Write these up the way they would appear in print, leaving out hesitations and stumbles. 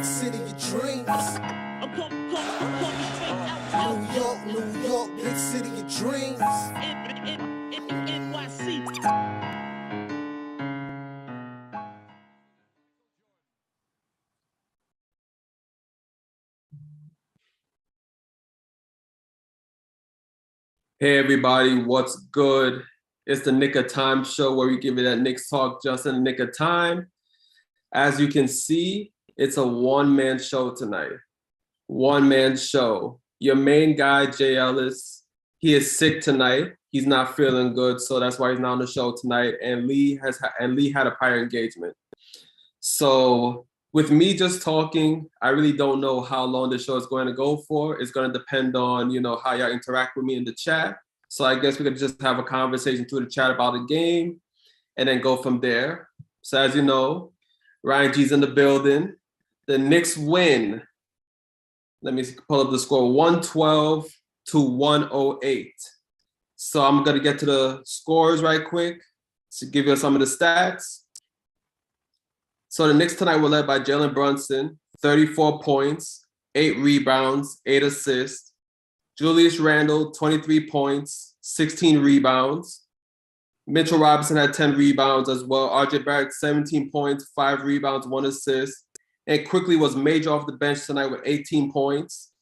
city of dreams. New York, big city of dreams. Hey everybody, what's good? It's the Knick Of Time Show where we give you that Knicks talk just in the nick of time. As you can see, it's a one-man show tonight. One-man show. Your main guy, Jay Ellis, he is sick tonight. He's not feeling good, so that's why he's not on the show tonight. And Lee had a prior engagement. So with me just talking, I really don't know how long the show is going to go for. It's going to depend on, how y'all interact with me in the chat. So I guess we could just have a conversation through the chat about the game and then go from there. So as you know, Ryan G's in the building. The Knicks win. Let me pull up the score, 112-108. So I'm going to get to the scores right quick to give you some of the stats. So the Knicks tonight were led by Jalen Brunson, 34 points, 8 rebounds, 8 assists. Julius Randle, 23 points, 16 rebounds. Mitchell Robinson had 10 rebounds as well. RJ Barrett, 17 points, 5 rebounds, 1 assist. And quickly was major off the bench tonight with 18 points.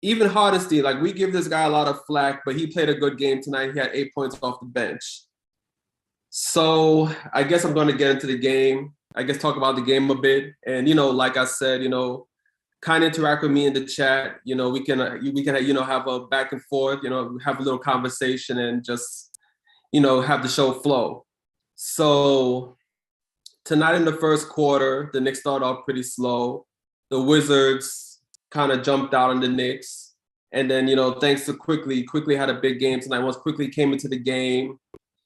Even Hardesty, we give this guy a lot of flack, but he played a good game tonight. He had 8 points off the bench. So I guess I'm going to get into the game. I guess talk about the game a bit. And, like I said, kind of interact with me in the chat. We can have a back and forth, have a little conversation and just, have the show flow. So tonight in the first quarter, the Knicks started off pretty slow. The Wizards kind of jumped out on the Knicks. And then, thanks to Quickly had a big game tonight. Once Quickly came into the game,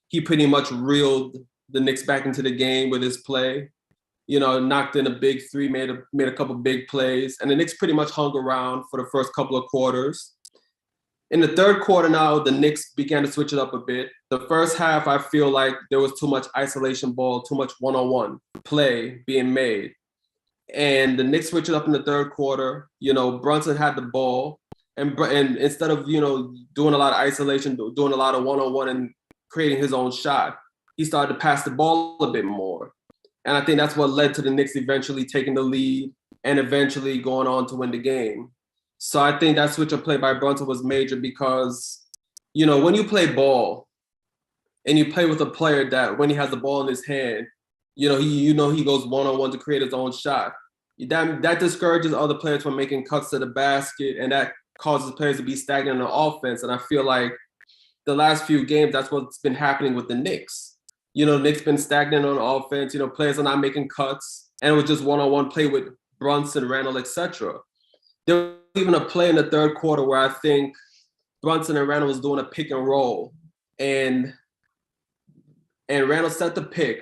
he pretty much reeled the Knicks back into the game with his play. Knocked in a big three, made a couple big plays. And the Knicks pretty much hung around for the first couple of quarters. In the third quarter now, the Knicks began to switch it up a bit. The first half, I feel like there was too much isolation ball, too much one-on-one play being made. And the Knicks switched it up in the third quarter. Brunson had the ball. And instead of, doing a lot of isolation, doing a lot of one-on-one and creating his own shot, he started to pass the ball a bit more. And I think that's what led to the Knicks eventually taking the lead and eventually going on to win the game. So I think that switch of play by Brunson was major because, when you play ball and you play with a player that when he has the ball in his hand, he goes one-on-one to create his own shot. That discourages other players from making cuts to the basket, and that causes players to be stagnant on offense. And I feel like the last few games, that's what's been happening with the Knicks. Knicks been stagnant on offense. Players are not making cuts, and it was just one-on-one play with Brunson, Randle, etc. There was even a play in the third quarter where I think Brunson and Randle was doing a pick and roll, and Randle set the pick,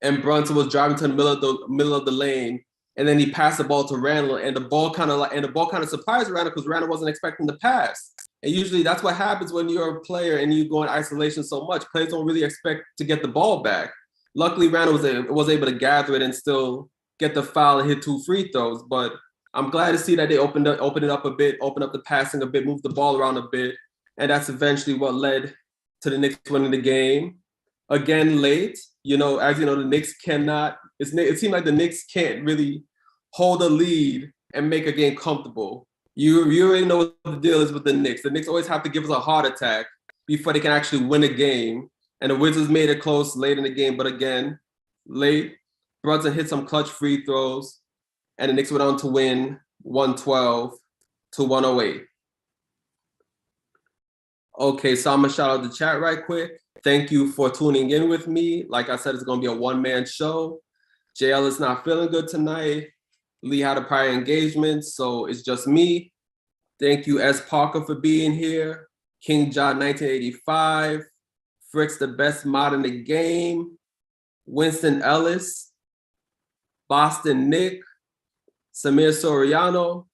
and Brunson was driving to the middle of the lane, and then he passed the ball to Randle, and the ball kind of surprised Randle because Randle wasn't expecting the pass. And usually that's what happens when you're a player and you go in isolation so much. Players don't really expect to get the ball back. Luckily, Randle was able to gather it and still get the foul and hit 2 free throws. But I'm glad to see that they opened it up a bit, opened up the passing a bit, moved the ball around a bit. And that's eventually what led to the Knicks winning the game. Again, late. As you know, the Knicks cannot – it seemed like the Knicks can't really hold a lead and make a game comfortable. You already know what the deal is with the Knicks. The Knicks always have to give us a heart attack before they can actually win a game. And the Wizards made it close late in the game. But again, late, Brunson hit some clutch free throws. And the Knicks went on to win 112-108. Okay, so I'm going to shout out the chat right quick. Thank you for tuning in with me. Like I said, it's going to be a one-man show. JL is not feeling good tonight. Lee had a prior engagement, so it's just me. Thank you, S. Parker, for being here. King John 1985. Frick's the best mod in the game. Winston Ellis. Boston Nick. Samir Soriano.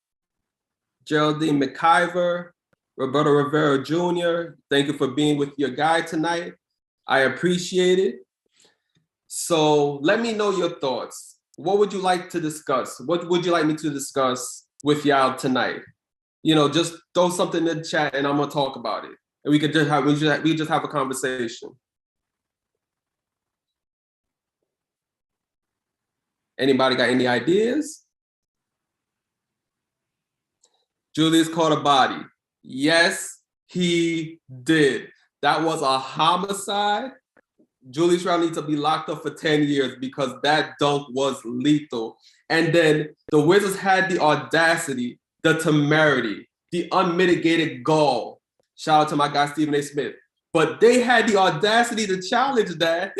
Geraldine McIver. Roberto Rivera Jr. Thank you for being with your guy tonight. I appreciate it. So let me know your thoughts. what would you like to discuss? What would you like me to discuss with y'all tonight? Just throw something in the chat and I'm gonna talk about it. And we could just have a conversation. Anybody got any ideas? Julius caught a body. Yes, he did. That was a homicide. Julius Randle needs to be locked up for 10 years because that dunk was lethal. And then the Wizards had the audacity, the temerity, the unmitigated gall. Shout out to my guy, Stephen A. Smith. But they had the audacity to challenge that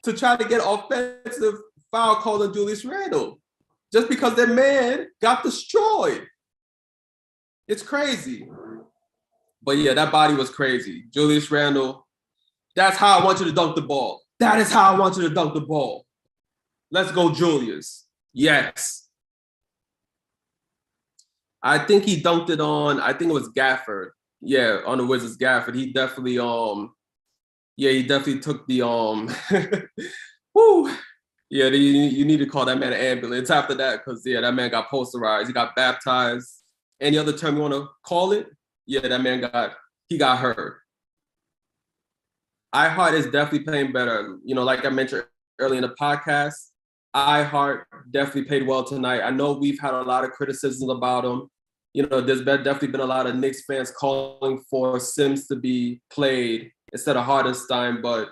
to try to get offensive foul called on Julius Randle just because their man got destroyed. It's crazy. But yeah, that body was crazy. Julius Randle, that's how I want you to dunk the ball. That is how I want you to dunk the ball. Let's go, Julius. Yes. I think he dunked it on, I think it was Gafford. Yeah, on the Wizards, Gafford. He definitely, he definitely took the, whoo. Yeah, you need to call that man an ambulance after that because, yeah, that man got posterized. He got baptized. Any other term you want to call it? Yeah, that man got hurt. iHeart is definitely playing better. Like I mentioned earlier in the podcast, iHeart definitely played well tonight. I know we've had a lot of criticisms about him. There's definitely been a lot of Knicks fans calling for Sims to be played instead of Hardenstein, but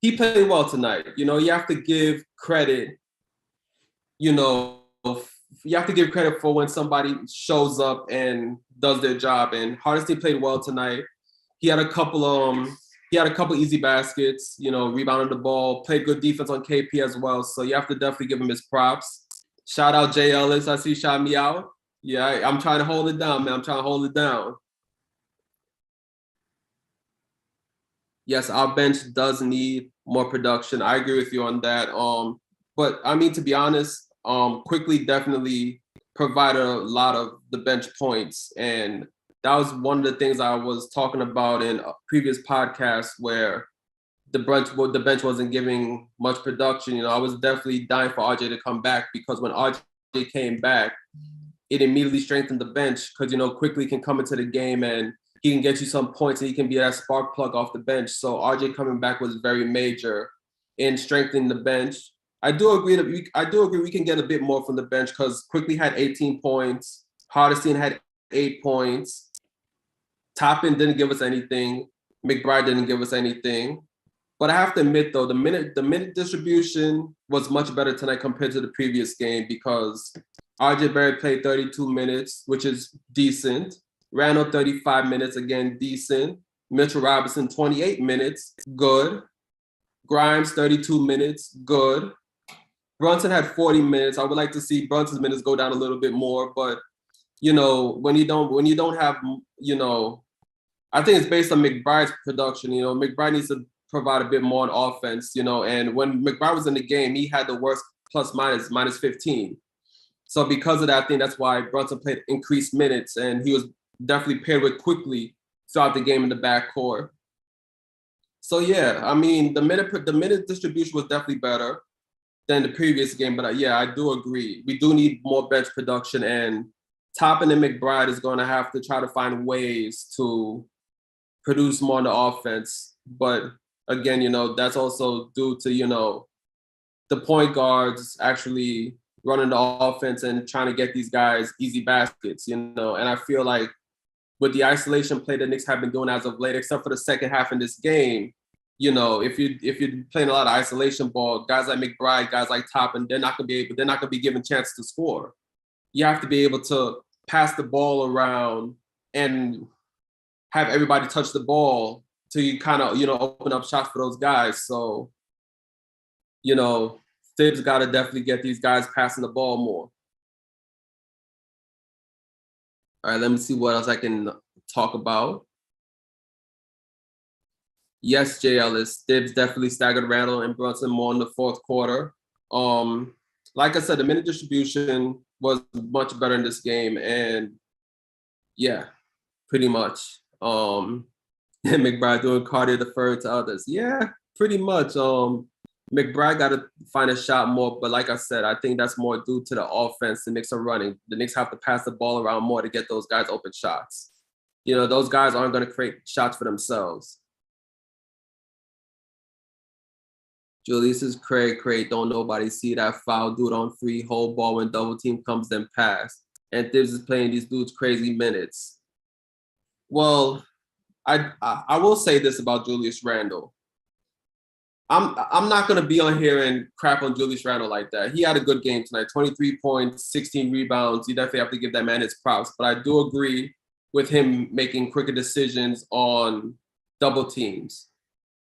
he played well tonight. You have to give credit, you have to give credit for when somebody shows up and does their job. And Hardenstein played well tonight. He had a couple easy baskets, rebounded the ball, played good defense on KP as well. So you have to definitely give him his props. Shout out Jay Ellis. I see you shout me out. Yeah, I'm trying to hold it down, man. I'm trying to hold it down. Yes, our bench does need more production. I agree with you on that. But I mean, to be honest, Quickly definitely provided a lot of the bench points. And that was one of the things I was talking about in a previous podcast where the bench wasn't giving much production. I was definitely dying for RJ to come back because when RJ came back, it immediately strengthened the bench because, Quickly can come into the game and he can get you some points and he can be that spark plug off the bench. So RJ coming back was very major in strengthening the bench. I do agree we can get a bit more from the bench because Quickly had 18 points. Hardesty had 8 points. Toppin didn't give us anything. McBride didn't give us anything. But I have to admit, though, the minute distribution was much better tonight compared to the previous game because RJ Barrett played 32 minutes, which is decent. Randle 35 minutes, again, decent. Mitchell Robinson 28 minutes, good. Grimes 32 minutes, good. Brunson had 40 minutes. I would like to see Brunson's minutes go down a little bit more, but when you don't have, I think it's based on McBride's production. McBride needs to provide a bit more on offense, and when McBride was in the game, he had the worst minus 15. So because of that, I think that's why Brunson played increased minutes and he was definitely paired with Quickly throughout the game in the backcourt. So yeah, I mean, the minute distribution was definitely better than the previous game, but yeah, I do agree. We do need more bench production, and Toppin and McBride is going to have to try to find ways to produce more on the offense. But again, that's also due to, the point guards actually running the offense and trying to get these guys easy baskets, and I feel like with the isolation play the Knicks have been doing as of late, except for the second half in this game, if you're playing a lot of isolation ball, guys like McBride, guys like Toppin, they're not gonna be given chances to score. You have to be able to pass the ball around and have everybody touch the ball to you kind of, open up shots for those guys. So, Thibs got to definitely get these guys passing the ball more. All right, let me see what else I can talk about. Yes, Jay Ellis. Thibs definitely staggered Randle and Brunson more in the fourth quarter. Like I said, the minute distribution was much better in this game, and yeah, pretty much. McBride doing cardio deferred to others. Yeah, pretty much. McBride got to find a shot more, but like I said, I think that's more due to the offense the Knicks are running. The Knicks have to pass the ball around more to get those guys open shots. You know, those guys aren't going to create shots for themselves. Julius is Craig, don't nobody see that foul, dude on free, hold ball when double team comes, then pass. And Thibs is playing these dudes crazy minutes. Well, I will say this about Julius Randle. I'm not gonna be on here and crap on Julius Randle like that. He had a good game tonight, 23 points, 16 rebounds. You definitely have to give that man his props. But I do agree with him making quicker decisions on double teams.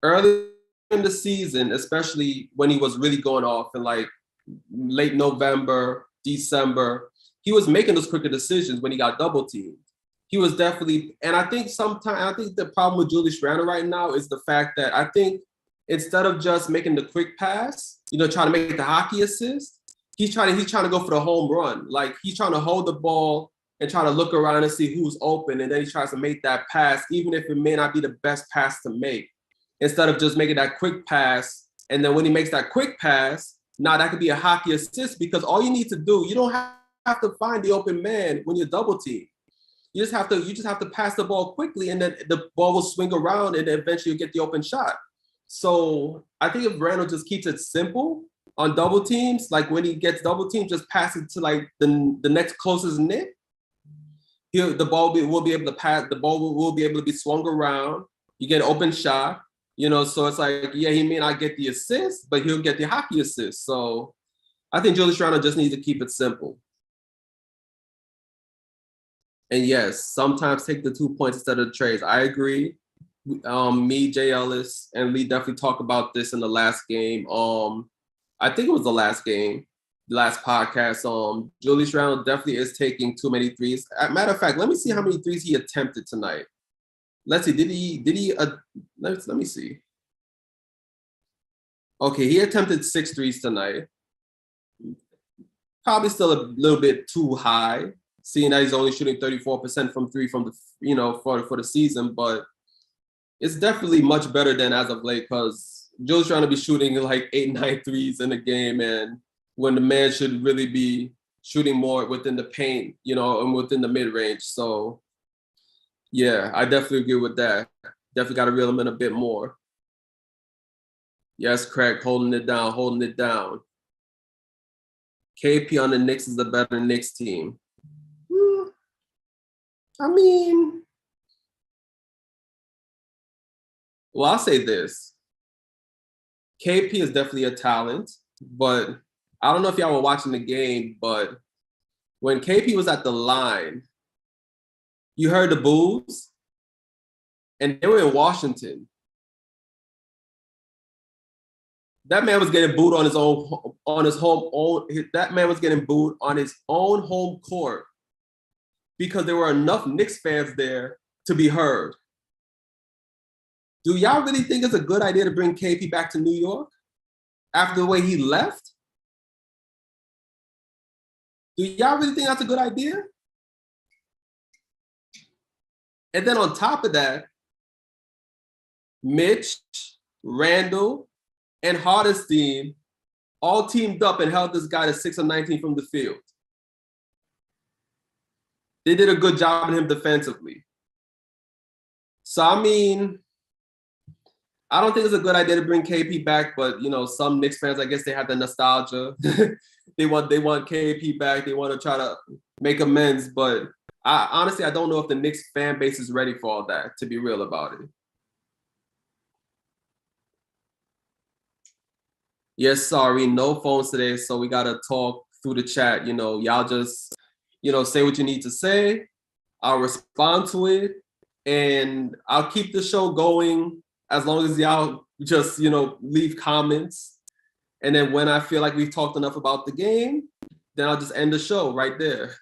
Early in the season, especially when he was really going off in like late November, December, he was making those quicker decisions when he got double teamed. He was definitely, and I think the problem with Julius Randle right now is the fact that I think instead of just making the quick pass, you know, trying to make the hockey assist, he's trying to go for the home run. Like he's trying to hold the ball and try to look around and see who's open, and then he tries to make that pass, even if it may not be the best pass to make. Instead of just making that quick pass, and then when he makes that quick pass, now that could be a hockey assist because all you need to do, you don't have to find the open man when you're double teamed. You just have to pass the ball quickly, and then the ball will swing around, and then eventually you get the open shot. So I think if Randle just keeps it simple on double teams, like when he gets double teamed, just pass it to like the next closest Knick. The ball will be able to pass. The ball will be able to be swung around. You get an open shot, you know. So it's like, yeah, he may not get the assist, but he'll get the hockey assist. So I think Julius Randle just needs to keep it simple. And yes, sometimes take the 2 points instead of the trades. I agree. Me, Jay Ellis, and Lee definitely talked about this in the last game. I think it was the last game, the last podcast. Julius Randle definitely is taking too many threes. As a matter of fact, let me see how many threes he attempted tonight. Let's see. Did he? Let me see. Okay, he attempted 6 threes tonight. Probably still a little bit too high, seeing that he's only shooting 34% from three from the for the season, but it's definitely much better than as of late because Joe's trying to be shooting like 8-9 threes in a game, and when the man should really be shooting more within the paint, you know, and within the mid range. So yeah, I definitely agree with that. Definitely got to reel him in a bit more. Yes, Craig, holding it down. KP on the Knicks is the better Knicks team. I mean, well, I'll say this. KP is definitely a talent, but I don't know if y'all were watching the game, but when KP was at the line, you heard the boos, and they were in Washington. That man was getting booed that man was getting booed on his own home court because there were enough Knicks fans there to be heard. Do y'all really think it's a good idea to bring KP back to New York after the way he left? Do y'all really think that's a good idea? And then on top of that, Mitch, Randle, and Hardestein all teamed up and held this guy to 6 of 19 from the field. They did a good job on him defensively. So, I mean, I don't think it's a good idea to bring KP back, but, you know, some Knicks fans, I guess they have the nostalgia. they want KP back. They want to try to make amends, but honestly, I don't know if the Knicks fan base is ready for all that, to be real about it. Yes, sorry, no phones today, so we got to talk through the chat. You know, y'all just, you know, say what you need to say. I'll respond to it, and I'll keep the show going as long as y'all just, you know, leave comments. And then when I feel like we've talked enough about the game, then I'll just end the show right there.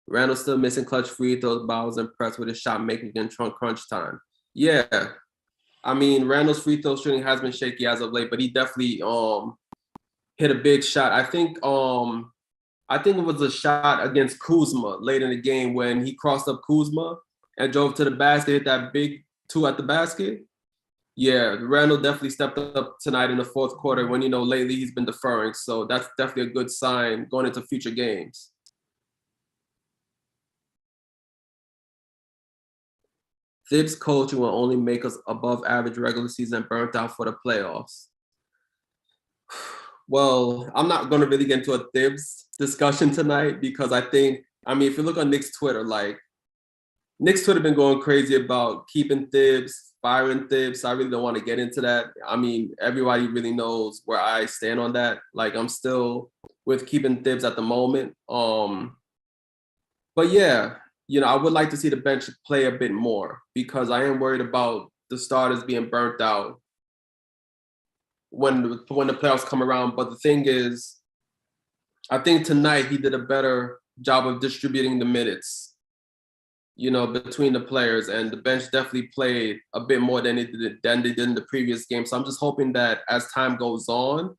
Randall still missing clutch free throws, but I was impressed with his shot making in crunch time. Yeah. I mean, Randall's free throw shooting has been shaky as of late, but he definitely hit a big shot. I think it was a shot against Kuzma late in the game when he crossed up Kuzma and drove to the basket, hit that big 2 at the basket. Yeah, Randle definitely stepped up tonight in the fourth quarter when, lately he's been deferring. So that's definitely a good sign going into future games. Thibs coaching will only make us above average regular season and burnt out for the playoffs. Well, I'm not going to really get into a Thibs discussion tonight because if you look on Knicks Twitter, Knicks Twitter been going crazy about keeping Thibs, firing Thibs. So I really don't want to get into that. Everybody really knows where I stand on that. I'm still with keeping Thibs at the moment. But yeah, I would like to see the bench play a bit more because I am worried about the starters being burnt out when the playoffs come around. But the thing is, I think tonight he did a better job of distributing the minutes, between the players, and the bench definitely played a bit more than they did in the previous game. So I'm just hoping that as time goes on,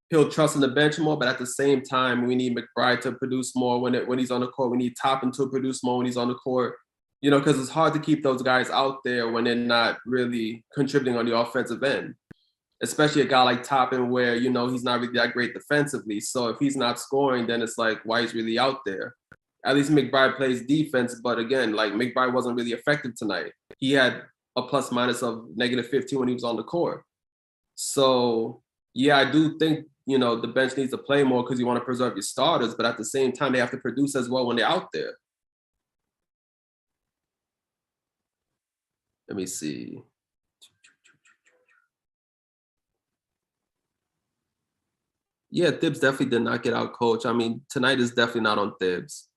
he'll trust in the bench more. But at the same time, we need McBride to produce more when he's on the court. We need Toppin to produce more when he's on the court, because it's hard to keep those guys out there when they're not really contributing on the offensive end, especially a guy like Toppin where, he's not really that great defensively. So if he's not scoring, then it's like, why he's really out there? At least McBride plays defense, but again, McBride wasn't really effective tonight. He had a plus minus of -15 when he was on the court. So yeah, I do think, the bench needs to play more because you want to preserve your starters, but at the same time, they have to produce as well when they're out there. Let me see. Yeah, Thibs definitely did not get out coach. Tonight is definitely not on Thibs.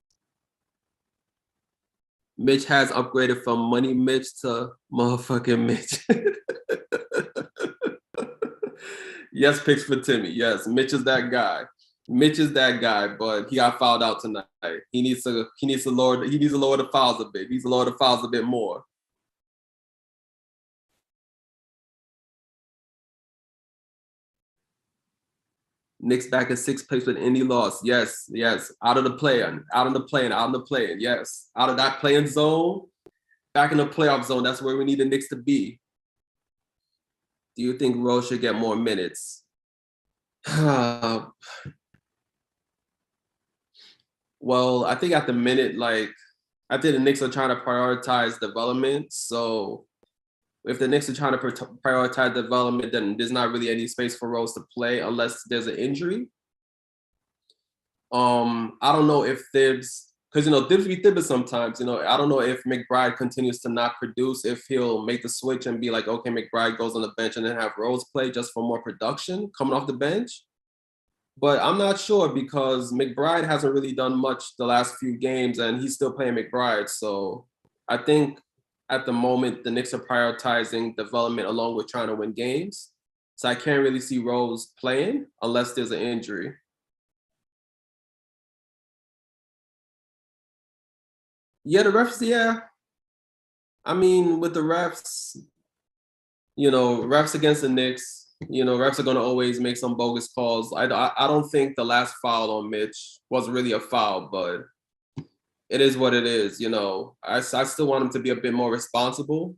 Mitch has upgraded from Money Mitch to motherfucking Mitch. Yes, picks for Timmy. Yes, Mitch is that guy. Mitch is that guy, but he got fouled out tonight. He needs to lower the fouls a bit. He needs to lower the fouls a bit more. Knicks back in 6th place with Indy loss. Yes. Out of the play-in. Yes. Out of that play-in zone, back in the playoff zone. That's where we need the Knicks to be. Do you think Rose should get more minutes? Well, I think at the minute, I think the Knicks are trying to prioritize development. So if the Knicks are trying to prioritize development, then there's not really any space for Rose to play unless there's an injury. I don't know if Thibs, because Thibs be Thibs sometimes. I don't know if McBride continues to not produce, if he'll make the switch and be like, okay, McBride goes on the bench and then have Rose play just for more production coming off the bench. But I'm not sure because McBride hasn't really done much the last few games and he's still playing McBride. So I think at the moment, the Knicks are prioritizing development along with trying to win games. So I can't really see Rose playing unless there's an injury. Yeah, the refs, yeah. With the refs, refs against the Knicks, refs are going to always make some bogus calls. I don't think the last foul on Mitch was really a foul, but it is what it is. I still want him to be a bit more responsible.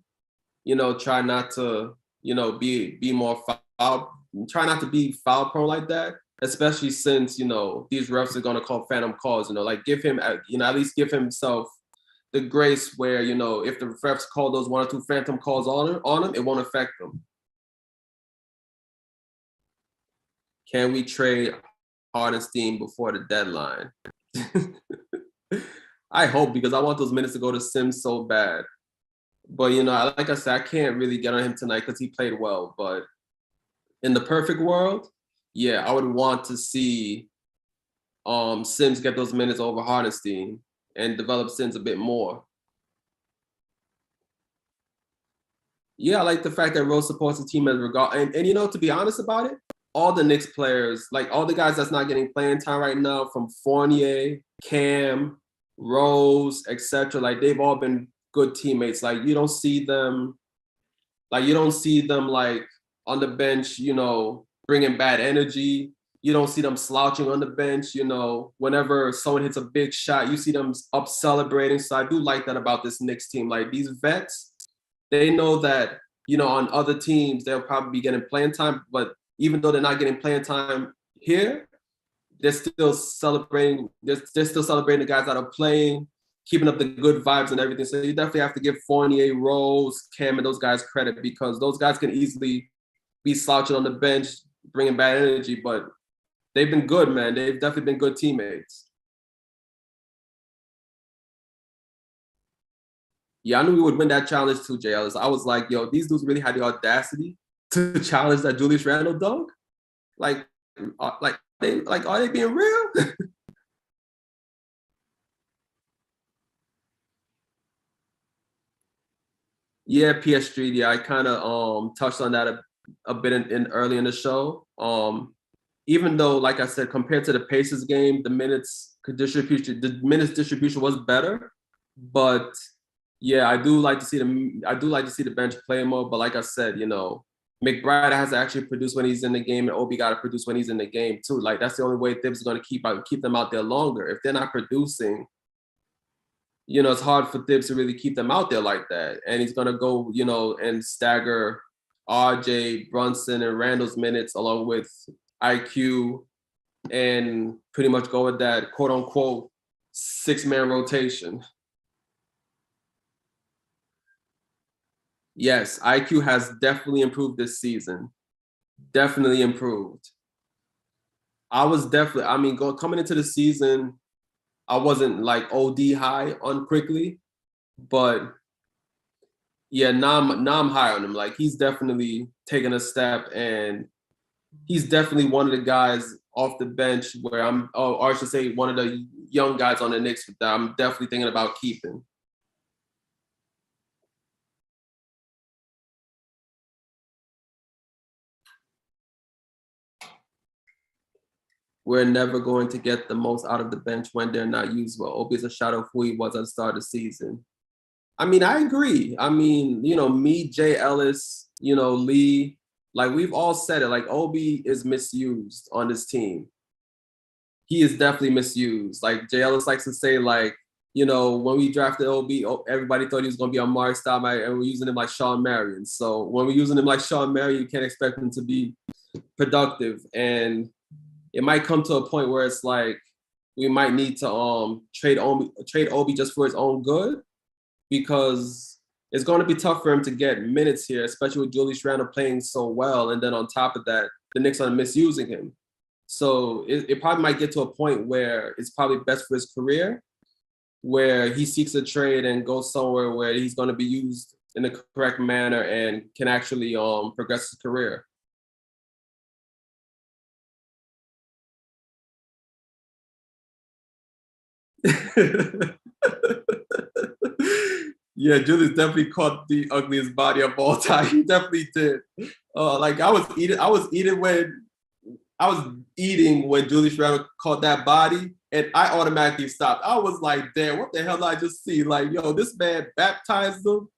Try not to, be more foul. Try not to be foul prone like that, especially since, these refs are going to call phantom calls. Give him, at least give himself the grace where, if the refs call those 1 or 2 phantom calls on him, it won't affect them. Can we trade Hardenstein before the deadline? I hope, because I want those minutes to go to Sims so bad. But, like I said, I can't really get on him tonight because he played well. But in the perfect world, yeah, I would want to see Sims get those minutes over Hardenstein and develop Sims a bit more. Yeah, I like the fact that Rose supports the team as regard. And to be honest about it, all the Knicks players, all the guys that's not getting playing time right now, from Fournier, Cam, Rose, etc., they've all been good teammates. You don't see them on the bench, bringing bad energy. You don't see them slouching on the bench. You know, whenever someone hits a big shot, you see them up celebrating. So I do like that about this Knicks team. Like these vets, they know that, you know, on other teams, they'll probably be getting playing time. But even though they're not getting playing time here, they're still celebrating. They're still celebrating the guys that are playing, keeping up the good vibes and everything. So you definitely have to give Fournier, Rose, Cam, and those guys credit, because those guys can easily be slouching on the bench, bringing bad energy. But they've been good, man. They've definitely been good teammates. Yeah, I knew we would win that challenge too, Jay Ellis. I was like, yo, these dudes really had the audacity to challenge that Julius Randle dunk. Like, are they being real? Yeah, PS3. Yeah, I kind of touched on that a bit in early in the show. Even though, like I said, compared to the Pacers game, the minutes distribution was better. But yeah, I do like to see the bench play more. But like I said, you know, McBride has to actually produce when he's in the game, and Obi got to produce when he's in the game too. Like that's the only way Thibs is going to keep them out there longer. If they're not producing, you know, it's hard for Thibs to really keep them out there like that. And he's going to go, you know, and stagger RJ, Brunson, and Randall's minutes along with IQ, and pretty much go with that quote unquote 6-man rotation. Yes, IQ has definitely improved this season. Definitely improved. Coming into the season, I wasn't like OD high on Quickly, but yeah, now I'm high on him. Like he's definitely taken a step, and he's definitely one of the guys off the bench where or I should say, one of the young guys on the Knicks that I'm definitely thinking about keeping. We're never going to get the most out of the bench when they're not used well. Obi is a shadow of who he was at the start of the season. I mean, I agree. I mean, you know, me, Jay Ellis, you know, Lee, like we've all said it, like Obi is misused on this team. He is definitely misused. Like Jay Ellis likes to say, like, you know, when we drafted Obi, everybody thought he was going to be on Mark Stoudemire, and we're using him like Sean Marion. So when we're using him like Sean Marion, you can't expect him to be productive. And it might come to a point where it's like we might need to trade Obi just for his own good, because it's going to be tough for him to get minutes here, especially with Julius Randle playing so well. And then on top of that, the Knicks are misusing him. So it probably might get to a point where it's probably best for his career, where he seeks a trade and goes somewhere where he's going to be used in the correct manner and can actually progress his career. Yeah, Julius definitely caught the ugliest body of all time. He definitely did. Like I was eating when Julius Randle caught that body, and I automatically stopped. I was like, damn, what the hell did I just see? Like, yo, this man baptized them.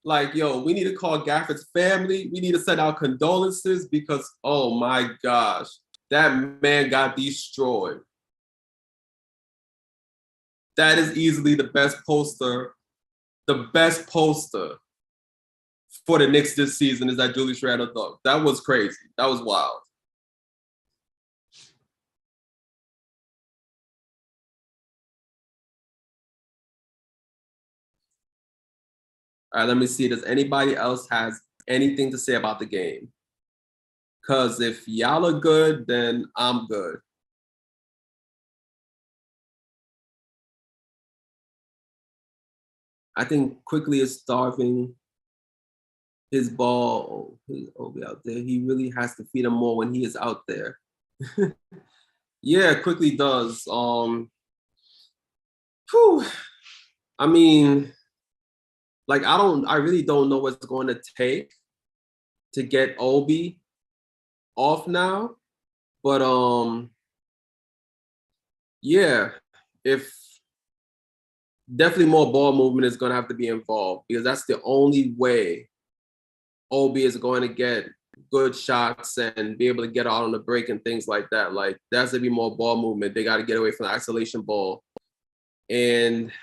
Like, yo, we need to call Gafford's family. We need to send out condolences, because, oh my gosh, that man got destroyed. That is easily the best poster for the Knicks this season is that Julius Randle dunk. That was crazy. That was wild. All right, let me see. Does anybody else has anything to say about the game? Because if y'all are good, then I'm good. I think Quickly is starving his ball. His Obi out there. He really has to feed him more when he is out there. Yeah, Quickly does. Whew. I mean, like I really don't know what's going to take to get Obi off now. But yeah, if definitely more ball movement is going to have to be involved, because that's the only way Obi is going to get good shots and be able to get out on the break and things like that. Like, there has to be more ball movement. They got to get away from the isolation ball. And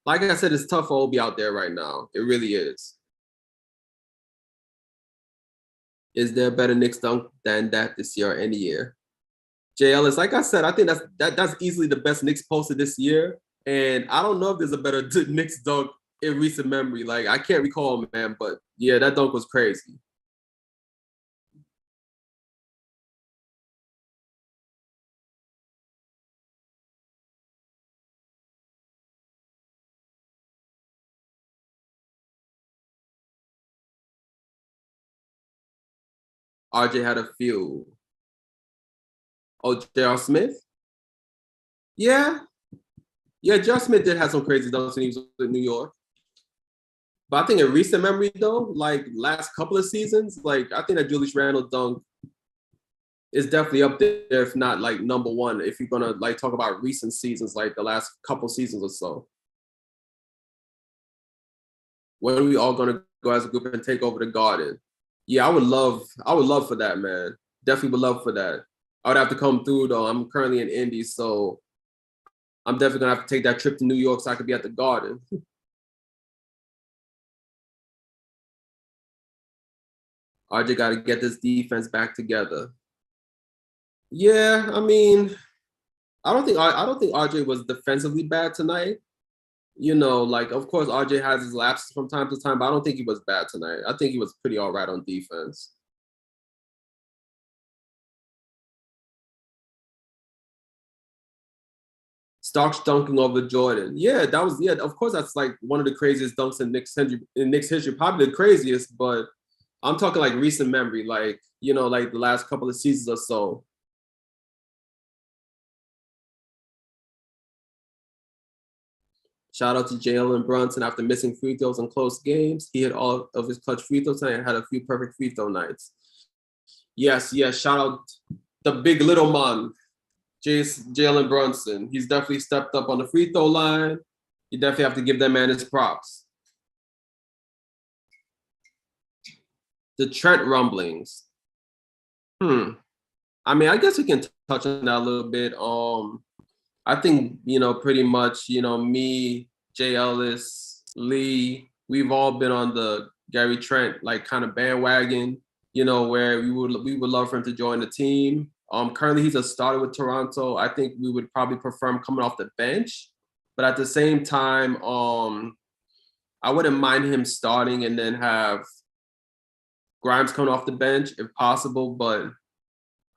like I said, it's tough for Obi out there right now. It really is. Is there a better Knicks dunk than that this year or any year? Jay Ellis, like I said, I think that's easily the best Knicks posted this year. And I don't know if there's a better Knicks dunk in recent memory. Like, I can't recall, man, but yeah, that dunk was crazy. RJ had a few. Oh, J.R. Smith? Yeah. Yeah, J.R. Smith did have some crazy dunks when he was in New York. But I think in recent memory, though, like last couple of seasons, like I think that Julius Randle dunk is definitely up there, if not like number one, if you're gonna like talk about recent seasons, like the last couple seasons or so. When are we all gonna go as a group and take over the Garden? Yeah, I would love for that, man. Definitely would love for that. I would have to come through though. I'm currently in Indy, so I'm definitely gonna have to take that trip to New York so I could be at the Garden. RJ got to get this defense back together. Yeah, I mean, I don't think RJ was defensively bad tonight. You know, like of course RJ has his lapses from time to time, but I don't think he was bad tonight. I think he was pretty all right on defense. Starks dunking over Jordan. Yeah, that was of course that's like one of the craziest dunks in Knicks history, probably the craziest, but I'm talking like recent memory, like, you know, like the last couple of seasons or so. Shout out to Jalen Brunson after missing free throws in close games. He hit all of his clutch free throws and had a few perfect free throw nights. Yes, shout out the big little man, Jalen Brunson. He's definitely stepped up on the free throw line. You definitely have to give that man his props. The Trent rumblings. I mean, I guess we can touch on that a little bit. I think, you know, pretty much, you know, me, Jay Ellis, Lee, we've all been on the Gary Trent like kind of bandwagon, you know, where we would love for him to join the team. Currently he's a starter with Toronto. I think we would probably prefer him coming off the bench, but at the same time, I wouldn't mind him starting and then have Grimes coming off the bench if possible, but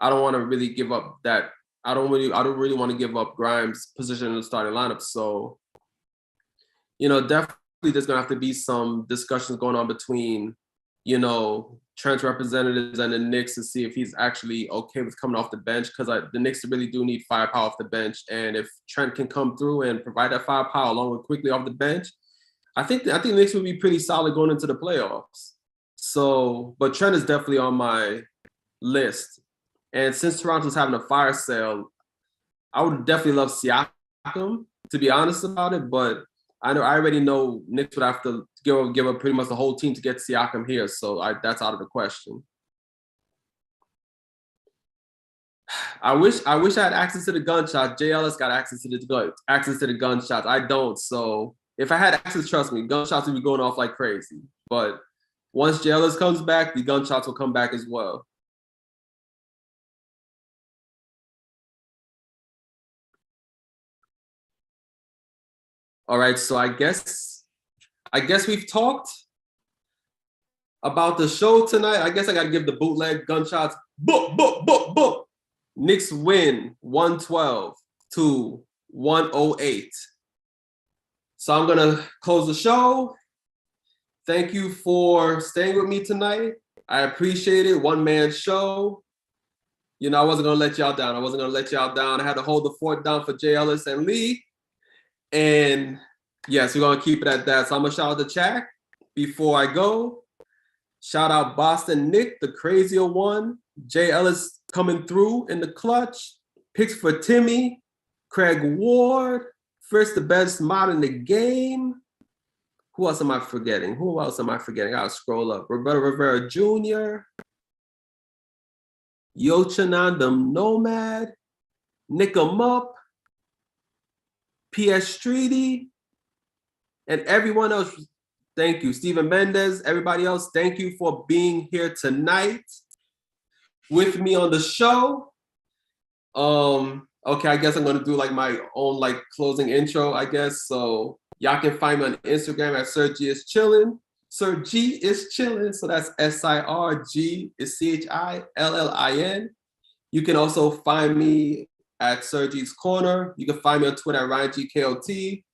I don't want to really give up that. I don't really want to give up Grimes' position in the starting lineup. So, you know, definitely there's gonna have to be some discussions going on between, you know, Trent's representatives and the Knicks to see if he's actually okay with coming off the bench, because the Knicks really do need firepower off the bench. And if Trent can come through and provide that firepower along with quickly off the bench, I think the Knicks would be pretty solid going into the playoffs. So, but Trent is definitely on my list. And since Toronto's having a fire sale, I would definitely love Siakam, to be honest about it. But I already know Knicks would have to give up pretty much the whole team to get Siakam here. So that's out of the question. I wish I had access to the gunshots. Jay Ellis got access to the gunshots. I don't. So if I had access, trust me, gunshots would be going off like crazy. But once Jay Ellis comes back, the gunshots will come back as well. All right, so I guess we've talked about the show tonight. I guess I got to give the bootleg gunshots. Book, book, book, book. Knicks win 112 to 108. So I'm gonna close the show. Thank you for staying with me tonight. I appreciate it. One man show. You know, I wasn't gonna let y'all down. I had to hold the fort down for Jay Ellis and Lee. And yes, we're gonna keep it at that. So I'm gonna shout out the chat before I go. Shout out Boston Nick, the crazier one. Jay Ellis coming through in the clutch. Picks for Timmy. Craig Ward. First the best mod in the game. Who else am I forgetting? I gotta scroll up. Roberto Rivera Jr. Yochanandam Nomad, Nick 'em Up, PS Streety, and everyone else. Thank you. Steven Mendez, everybody else, thank you for being here tonight with me on the show. Okay, I guess I'm gonna do like my own like closing intro, I guess. So y'all can find me on Instagram at Sir G is chillin'. Sir G is chillin'. So that's SIRG is CHILLIN. You can also find me at Sir G's Corner. You can find me on Twitter at RyanGKOT.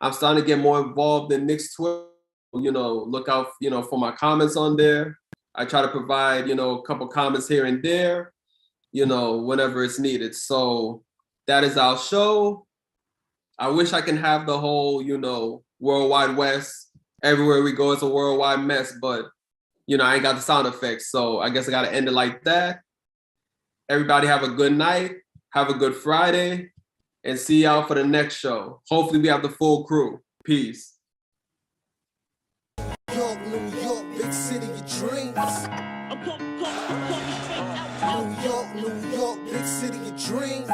I'm starting to get more involved in Knicks Twitter. Look out, for my comments on there. I try to provide, a couple comments here and there, whenever it's needed. So that is our show. I wish I can have the whole, worldwide West. Everywhere we go, it's a worldwide mess, but, I ain't got the sound effects. So I guess I got to end it like that. Everybody have a good night. Have a good Friday. And see y'all for the next show. Hopefully we have the full crew. Peace. York, New York, big city of dreams. New York, big city of dreams.